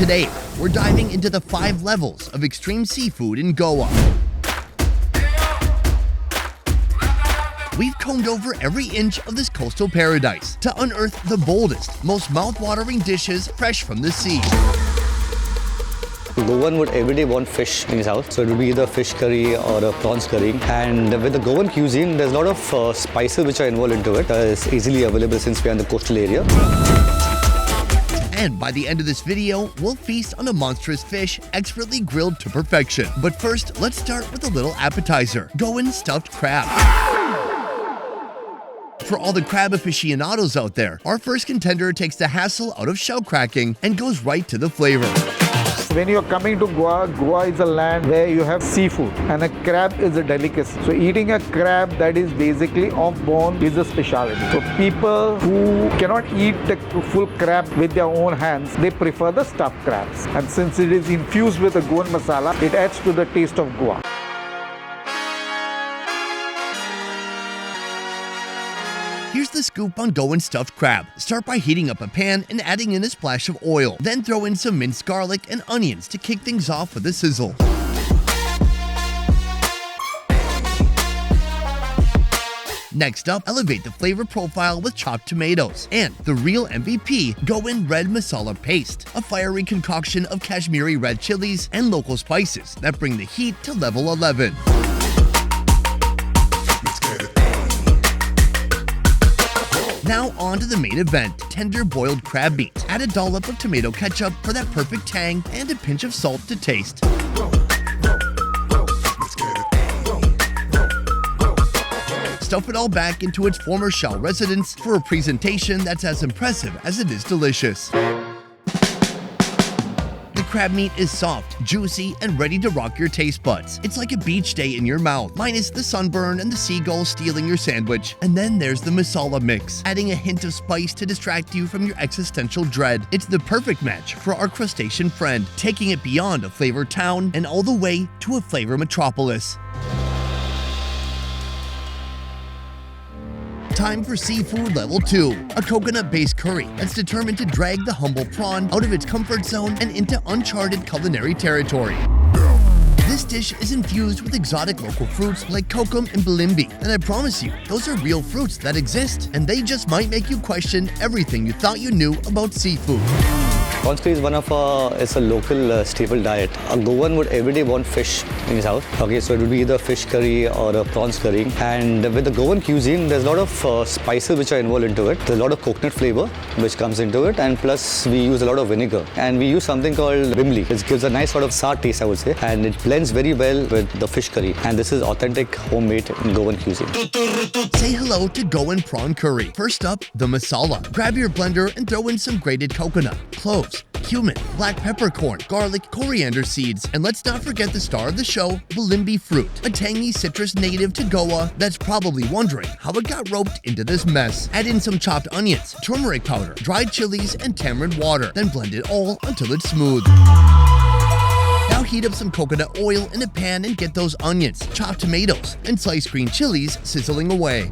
Today, we're diving into the 5 levels of extreme seafood in Goa. We've combed over every inch of this coastal paradise to unearth the boldest, most mouth-watering dishes fresh from the sea. Goan would every day want fish in his house, so it would be either fish curry or a prawns curry. And with the Goan cuisine, there's a lot of spices which are involved into it. It's easily available since we're in the coastal area. And by the end of this video, we'll feast on a monstrous fish expertly grilled to perfection. But first, let's start with a little appetizer, Goan stuffed crab. For all the crab aficionados out there, our first contender takes the hassle out of shell cracking and goes right to the flavor. When you're coming to Goa, Goa is a land where you have seafood and a crab is a delicacy. So eating a crab that is basically off bone is a specialty. So people who cannot eat the full crab with their own hands, they prefer the stuffed crabs. And since it is infused with a Goan masala, it adds to the taste of Goa. Here's the scoop on Goan stuffed crab. Start by heating up a pan and adding in a splash of oil. Then throw in some minced garlic and onions to kick things off with a sizzle. Next up, elevate the flavor profile with chopped tomatoes and the real MVP, Goan red masala paste, a fiery concoction of Kashmiri red chilies and local spices that bring the heat to level 11. Now on to the main event, tender boiled crab meat. Add a dollop of tomato ketchup for that perfect tang and a pinch of salt to taste. Stuff it all back into its former shell residence for a presentation that's as impressive as it is delicious. The crab meat is soft, juicy, and ready to rock your taste buds. It's like a beach day in your mouth, minus the sunburn and the seagull stealing your sandwich. And then there's the masala mix, adding a hint of spice to distract you from your existential dread. It's the perfect match for our crustacean friend, taking it beyond a flavor town and all the way to a flavor metropolis. Time for seafood level 2, a coconut-based curry that's determined to drag the humble prawn out of its comfort zone and into uncharted culinary territory. This dish is infused with exotic local fruits like kokum and bilimbi, and I promise you, those are real fruits that exist, and they just might make you question everything you thought you knew about seafood. Prawns curry is it's a local staple diet. A Goan would every day want fish in his house. Okay, so it would be either fish curry or a prawns curry. And with the Goan cuisine, there's a lot of spices which are involved into it. There's a lot of coconut flavor which comes into it, and plus we use a lot of vinegar. And we use something called bimli, which gives a nice sort of sour taste, I would say. And it blends very well with the fish curry. And this is authentic homemade Goan cuisine. Say hello to Goan prawn curry. First up, the masala. Grab your blender and throw in some grated coconut, cloves, cumin, black peppercorn, garlic, coriander seeds, and let's not forget the star of the show, bilimbi fruit, a tangy citrus native to Goa that's probably wondering how it got roped into this mess. Add in some chopped onions, turmeric powder, dried chilies, and tamarind water, then blend it all until it's smooth. Now heat up some coconut oil in a pan and get those onions, chopped tomatoes, and sliced green chilies sizzling away.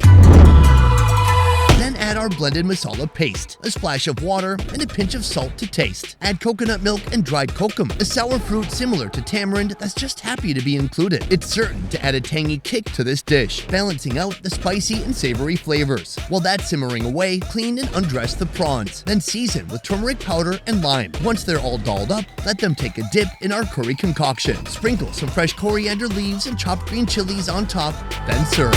Then add our blended masala paste, a splash of water, and a pinch of salt to taste. Add coconut milk and dried kokum, a sour fruit similar to tamarind that's just happy to be included. It's certain to add a tangy kick to this dish, balancing out the spicy and savory flavors. While that's simmering away, clean and undress the prawns. Then season with turmeric powder and lime. Once they're all dolled up, let them take a dip in our curry concoction. Sprinkle some fresh coriander leaves and chopped green chilies on top, then serve.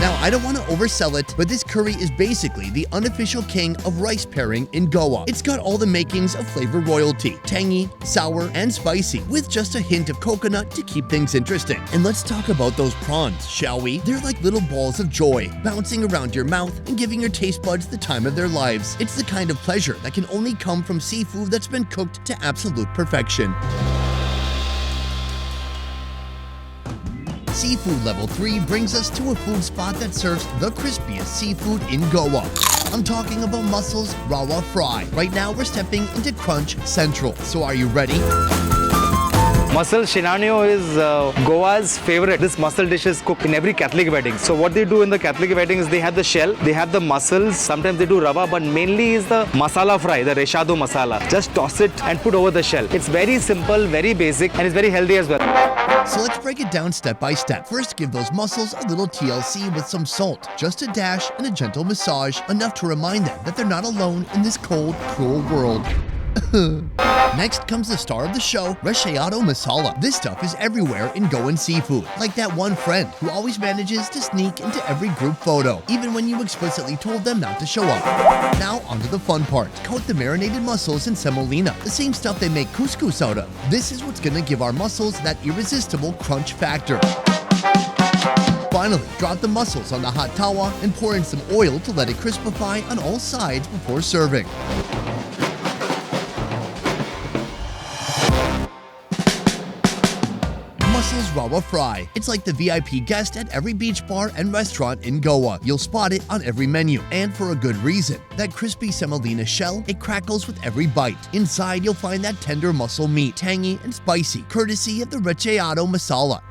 Now, I don't want to oversell it, but this curry is basically the unofficial king of rice pairing in Goa. It's got all the makings of flavor royalty, tangy, sour, and spicy, with just a hint of coconut to keep things interesting. And let's talk about those prawns, shall we? They're like little balls of joy, bouncing around your mouth and giving your taste buds the time of their lives. It's the kind of pleasure that can only come from seafood that's been cooked to absolute perfection. Seafood level 3 brings us to a food spot that serves the crispiest seafood in Goa. I'm talking about Mussels rawa fry. Right now we're stepping into Crunch Central. So are you ready? Mussel shinanyo is Goa's favorite. This mussel dish is cooked in every Catholic wedding. So what they do in the Catholic wedding is they have the shell, they have the mussels, sometimes they do rawa, but mainly is the masala fry, the Recheado masala. Just toss it and put over the shell. It's very simple, very basic, and it's very healthy as well. So let's break it down step by step. First, give those mussels a little TLC with some salt, just a dash and a gentle massage, enough to remind them that they're not alone in this cold, cruel world. Next comes the star of the show, Recheado masala. This stuff is everywhere in Goan seafood, like that one friend who always manages to sneak into every group photo, even when you explicitly told them not to show up. Now onto the fun part. Coat the marinated mussels in semolina, the same stuff they make couscous out of. This is what's gonna give our mussels that irresistible crunch factor. Finally, drop the mussels on the hot tawa and pour in some oil to let it crispify on all sides before serving. Mussels rawa fry. It's like the VIP guest at every beach bar and restaurant in Goa. You'll spot it on every menu, and for a good reason. That crispy semolina shell, it crackles with every bite. Inside, you'll find that tender mussel meat, tangy and spicy, courtesy of the Recheado masala.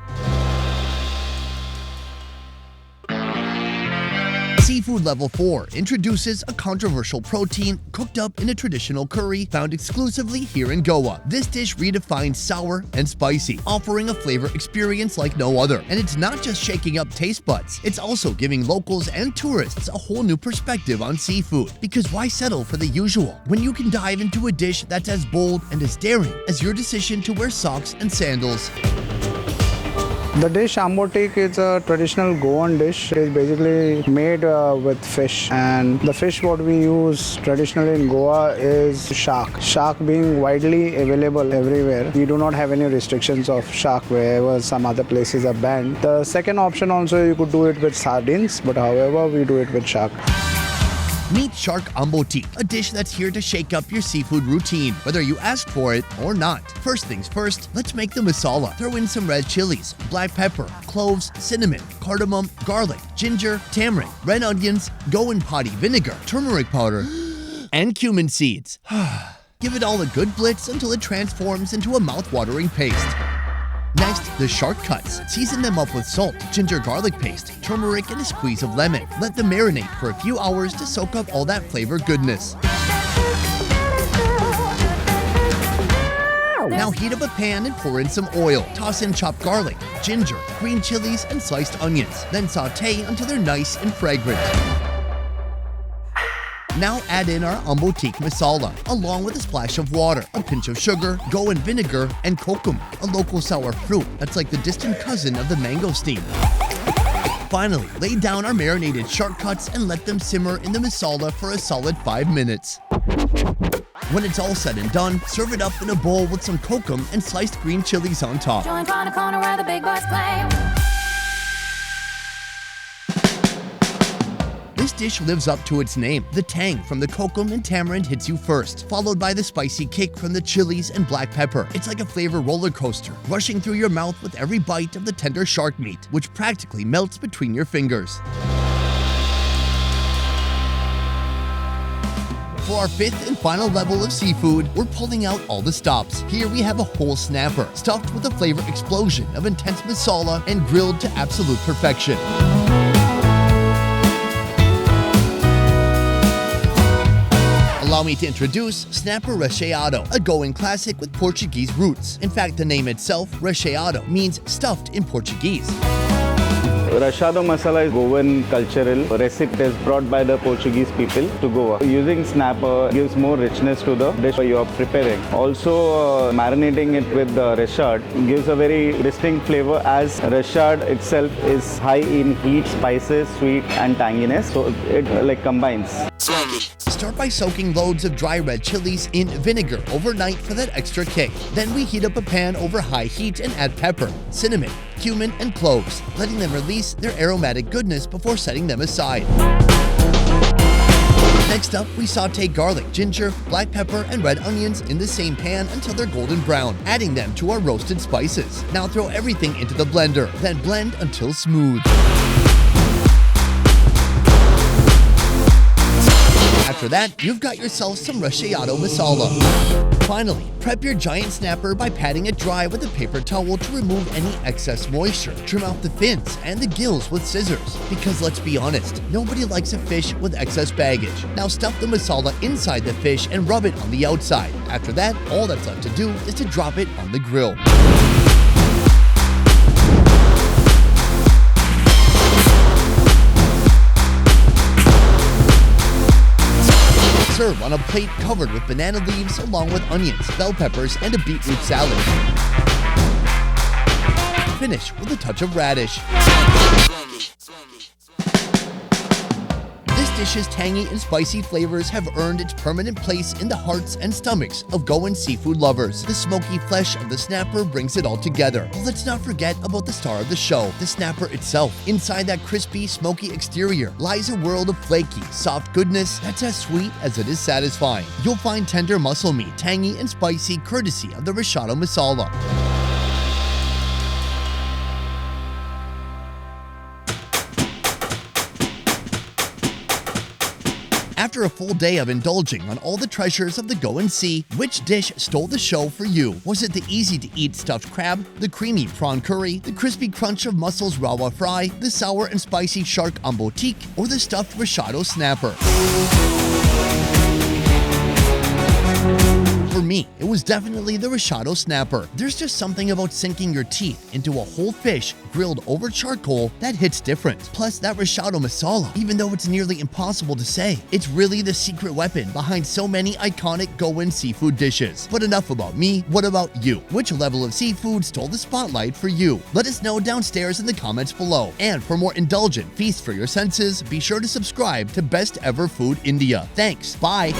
Seafood Level 4 introduces a controversial protein cooked up in a traditional curry found exclusively here in Goa. This dish redefines sour and spicy, offering a flavor experience like no other. And it's not just shaking up taste buds, it's also giving locals and tourists a whole new perspective on seafood. Because why settle for the usual when you can dive into a dish that's as bold and as daring as your decision to wear socks and sandals? The dish ambotik is a traditional Goan dish. It is basically made with fish, and the fish what we use traditionally in Goa is shark. Shark being widely available everywhere. We do not have any restrictions of shark wherever some other places are banned. The second option also, you could do it with sardines, but however we do it with shark. Meet shark ambotik, a dish that's here to shake up your seafood routine, whether you asked for it or not. First things first, let's make the masala. Throw in some red chilies, black pepper, cloves, cinnamon, cardamom, garlic, ginger, tamarind, red onions, Goan potty vinegar, turmeric powder, and cumin seeds. Give it all a good blitz until it transforms into a mouth-watering paste. Next, the shark cuts. Season them up with salt, ginger garlic paste, turmeric, and a squeeze of lemon. Let them marinate for a few hours to soak up all that flavor goodness. Now heat up a pan and pour in some oil. Toss in chopped garlic, ginger, green chilies, and sliced onions. Then sauté until they're nice and fragrant. Now add in our ambotik masala, along with a splash of water, a pinch of sugar, Goan vinegar, and kokum, a local sour fruit that's like the distant cousin of the mangosteen. Finally, lay down our marinated shark cuts and let them simmer in the masala for a solid 5 minutes. When it's all said and done, serve it up in a bowl with some kokum and sliced green chilies on top. Join on a corner where the big boys play. This dish lives up to its name. The tang from the kokum and tamarind hits you first, followed by the spicy kick from the chilies and black pepper. It's like a flavor roller coaster, rushing through your mouth with every bite of the tender shark meat, which practically melts between your fingers. For our fifth and final level of seafood, we're pulling out all the stops. Here we have a whole snapper, stuffed with a flavor explosion of intense masala and grilled to absolute perfection. Allow me to introduce Snapper Recheado, a Goan classic with Portuguese roots. In fact, the name itself, Recheado, means stuffed in Portuguese. Recheado masala is Goan cultural recipe that is brought by the Portuguese people to Goa. Using snapper gives more richness to the dish you are preparing. Also, marinating it with the rechad gives a very distinct flavor, as rechad itself is high in heat, spices, sweet and tanginess. So it combines. Start by soaking loads of dry red chilies in vinegar overnight for that extra kick. Then we heat up a pan over high heat and add pepper, cinnamon, cumin, and cloves, letting them release their aromatic goodness before setting them aside. Next up, we sauté garlic, ginger, black pepper, and red onions in the same pan until they're golden brown, adding them to our roasted spices. Now throw everything into the blender, then blend until smooth. After that, you've got yourself some Recheado masala. Finally, prep your giant snapper by patting it dry with a paper towel to remove any excess moisture. Trim out the fins and the gills with scissors, because let's be honest, nobody likes a fish with excess baggage. Now stuff the masala inside the fish and rub it on the outside. After that, all that's left to do is to drop it on the grill. Serve on a plate covered with banana leaves along with onions, bell peppers, and a beetroot salad. Finish with a touch of radish. This dish's tangy and spicy flavors have earned its permanent place in the hearts and stomachs of Goan seafood lovers. The smoky flesh of the snapper brings it all together. But let's not forget about the star of the show, the snapper itself. Inside that crispy, smoky exterior lies a world of flaky, soft goodness that's as sweet as it is satisfying. You'll find tender muscle meat, tangy and spicy, courtesy of the Recheado masala. After a full day of indulging on all the treasures of the Goan Sea, which dish stole the show for you? Was it the easy-to-eat stuffed crab, the creamy prawn curry, the crispy crunch of Mussels rawa fry, the sour and spicy shark ambotik, or the stuffed Recheado snapper? For me, it was definitely the Recheado snapper. There's just something about sinking your teeth into a whole fish grilled over charcoal that hits different. Plus, that Recheado masala, even though it's nearly impossible to say, it's really the secret weapon behind so many iconic Goan seafood dishes. But enough about me, what about you? Which level of seafood stole the spotlight for you? Let us know downstairs in the comments below. And for more indulgent feast for your senses, be sure to subscribe to Best Ever Food India. Thanks, bye!